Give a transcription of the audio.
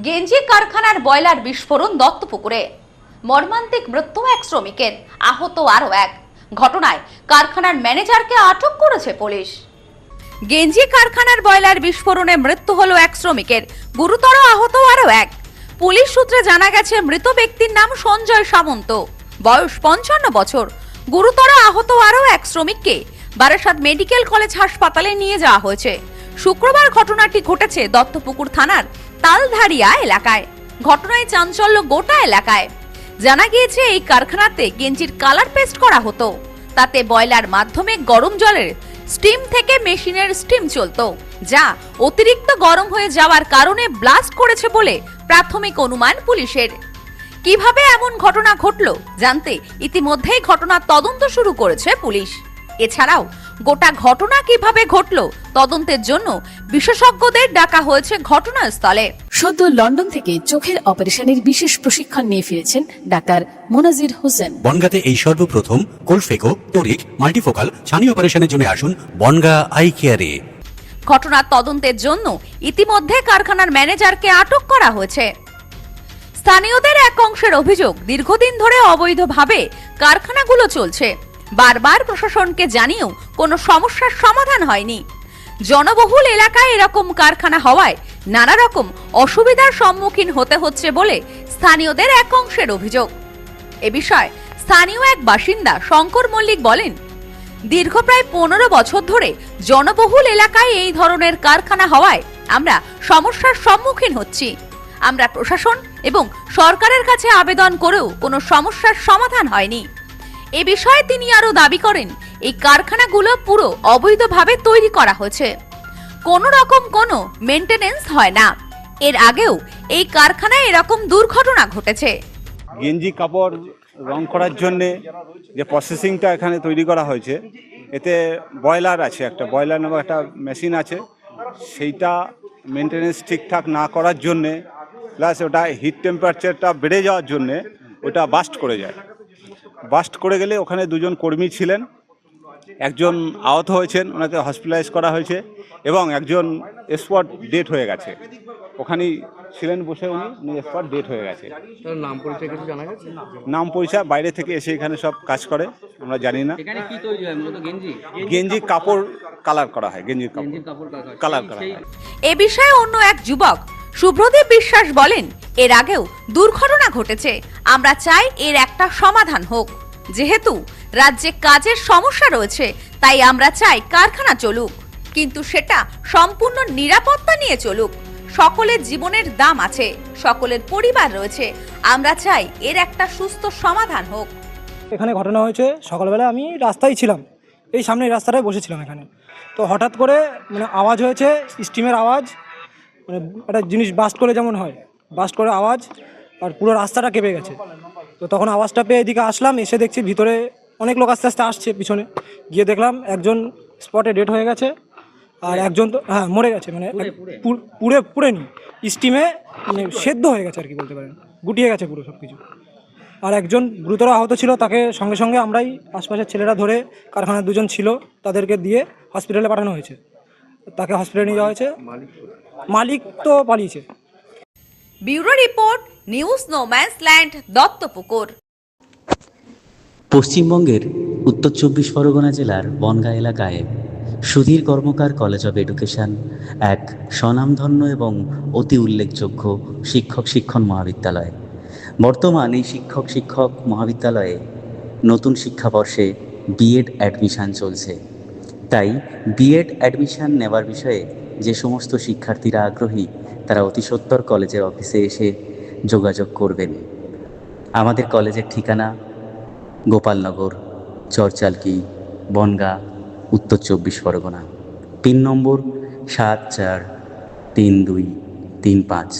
গেঞ্জি কারখানার বয়লার বিস্ফোরণ দত্তপুকুরে। মর্মান্তিক মৃত্যু এক শ্রমিকের, আহত আরো এক। ঘটনায় কারখানার ম্যানেজারকে আটক করেছে পুলিশ। গেঞ্জি কারখানার বয়লার বিস্ফোরণে মৃত্যু হলো এক শ্রমিকের, গুরুতর আহত আরো এক। পুলিশ সূত্রে জানা গেছে মৃত ব্যক্তির নাম সঞ্জয় সামন্ত, বয়স 55 বছর। গুরুতর আহত আরো এক শ্রমিককে বারাসাত মেডিকেল কলেজ হাসপাতালে নিয়ে যাওয়া হয়েছে। শুক্রবার ঘটনাটি ঘটেছে দত্তপুকুর থানার তালধারিয়া এলাকায়। ঘটনায় চাঞ্চল্য গোটা এলাকায়। জানা গিয়েছে এই কারখানাতে গেঞ্জির কালার পেস্ট করা হতো। তাতে বয়লার মাধ্যমে গরম জলের স্টিম থেকে মেশিনের স্টিম চলতো, যা অতিরিক্ত গরম হয়ে যাওয়ার কারণে ব্লাস্ট করেছে বলে প্রাথমিক অনুমান পুলিশের। কিভাবে এমন ঘটনা ঘটলো জানতে ইতিমধ্যেই ঘটনার তদন্ত শুরু করেছে পুলিশ। এছাড়াও গোটা ঘটনা কিভাবে ঘটলো তদন্তের জন্য বিশেষজ্ঞদের ডাকা হয়েছে ঘটনাস্থলে। সদ্য লন্ডন থেকে চোখের অপারেশনের বিশেষ প্রশিক্ষণ নিয়ে ফিরেছেন ডাক্তার মোনাজির হোসেন। বনগাঁতে এই সর্বপ্রথম কোলফেকো, টোরিক, মাল্টিফোকাল ছানি অপারেশনের জন্য আসুন বনগাঁ আই কেয়ারে। ঘটনার তদন্তের জন্য ইতিমধ্যে কারখানার ম্যানেজারকে আটক করা হয়েছে। স্থানীয়দের এক অংশের অভিযোগ, দীর্ঘদিন ধরে অবৈধভাবে কারখানাগুলো চলছে। বারবার প্রশাসনকে জানিয়েও কোনো সমস্যার সমাধান হয়নি। জনবহুল এলাকায় এরকম কারখানা হওয়ায় নানা রকম অসুবিধার সম্মুখীন হতে হচ্ছে বলে স্থানীয়দের এক অংশের অভিযোগ। এ বিষয়ে স্থানীয় এক বাসিন্দা শঙ্কর মল্লিক বলেন, দীর্ঘ প্রায় 15 বছর ধরে জনবহুল এলাকায় এই ধরনের কারখানা হওয়ায় আমরা সমস্যার সম্মুখীন হচ্ছি। আমরা প্রশাসন এবং সরকারের কাছে আবেদন করেও কোনো সমস্যার সমাধান হয়নি। এ বিষয়ে তিনি আরো দাবি করেন, এই কারখানাগুলো পুরো অবৈধভাবে তৈরি করা হয়েছে। কোনো রকম কোনো মেইনটেনেন্স হয় না। এর আগেও এই কারখানায় এরকম দুর্ঘটনা ঘটেছে। গেঞ্জি কাপড় রং করার জন্যে যে প্রসেসিংটা এখানে তৈরি করা হয়েছে, এতে বয়লার আছে, একটা বয়লার নামক একটা মেশিন আছে। সেইটা মেনটেনেন্স ঠিকঠাক না করার জন্যে, প্লাস ওটা হিট টেম্পারেচারটা বেড়ে যাওয়ার জন্যে ওটা বাস্ট করে যায়। বাস্ট করে গেলে ওখানে দুজন কর্মী ছিলেন, একজন আহত হয়েছেন, ওনাকে হসপিটালাইজ করা হয়েছে এবং একজন স্পট ডেট হয়ে গেছে। ওখানেই ছিলেন বসে, উনি স্পট ডেট হয়ে গেছে। নাম পরিচয় কিছু জানা গেছে? নাম পরিচয় বাইরে থেকে এসে এখানে সব কাজ করে, আমরা জানি না। এখানে কি তৈরি হয় মূলত? গেঞ্জি কাপড় কালার করা হয়, গেঞ্জির কাপড় কালার করা হয়। এ বিষয়ে অন্য এক যুবক শুভ্রদীপ বিশ্বাস বলেন, এর আগেও দুর্ঘটনা ঘটেছে। আমরা চাই এর একটা সমাধান হোক। যেহেতু রাজ্যে কাজের সমস্যা রয়েছে, তাই আমরা চাই কারখানা চলুক, কিন্তু সেটা সম্পূর্ণ নিরাপত্তা নিয়ে চলুক। সকলের জীবনের দাম আছে, সকলের পরিবার রয়েছে। আমরা চাই এর একটা সুস্থ সমাধান হোক। এখানে ঘটনা হয়েছে, সকালবেলা আমি রাস্তায় ছিলাম, এই সামনের রাস্তাটায় বসেছিলাম এখানে। তো হঠাৎ করে আওয়াজ হয়েছে, স্টিমের আওয়াজ, একটা জিনিস বাস্ট করে যেমন হয়, বাস্ট করে আওয়াজ, আর পুরো রাস্তাটা কেঁপে গেছে। তো তখন আওয়াজটা পেয়ে এদিকে আসলাম, এসে দেখছি ভিতরে অনেক লোক আস্তে আস্তে আসছে। পিছনে গিয়ে দেখলাম একজন স্পটে ডেড হয়ে গেছে, আর একজন তো মরে গেছে, পুড়েনি, স্টিমে সেদ্ধ হয়ে গেছে আর কি বলতে পারেন, গুটিয়ে গেছে পুরো সব কিছু। আর একজন গুরুতর আহত ছিল, তাকে সঙ্গে সঙ্গে আমরাই আশপাশের ছেলেরা ধরে, কারখানার দুজন ছিল তাদেরকে দিয়ে হসপিটালে পাঠানো হয়েছে। তাকে হসপিটালে নিয়ে যাওয়া হয়েছে, মালিক তো পালিয়েছে। Bureau report, news no man's land, Duttapukur. পশ্চিমবঙ্গের উত্তর 24 পরগনা জেলার বনগাঁ এলাকায় সুধীর কর্মকার কলেজ অব এডুকেশন এক স্বনামধন্য এবং অতি উল্লেখযোগ্য শিক্ষণ মহাবিদ্যালয়। বর্তমান এই শিক্ষক মহাবিদ্যালয়ে নতুন শিক্ষাবর্ষে বিএড অ্যাডমিশান চলছে। তাই বিএড অ্যাডমিশান নেওয়ার বিষয়ে যে সমস্ত শিক্ষার্থীরা আগ্রহী, তারা অতি সত্বর কলেজের অফিসে এসে যোগাযোগ করবেন। আমাদের কলেজের ঠিকানা গোপালনগর, চরচালকি, বনগাঁ, উত্তর 24 পরগনা। পিন নম্বর 743235।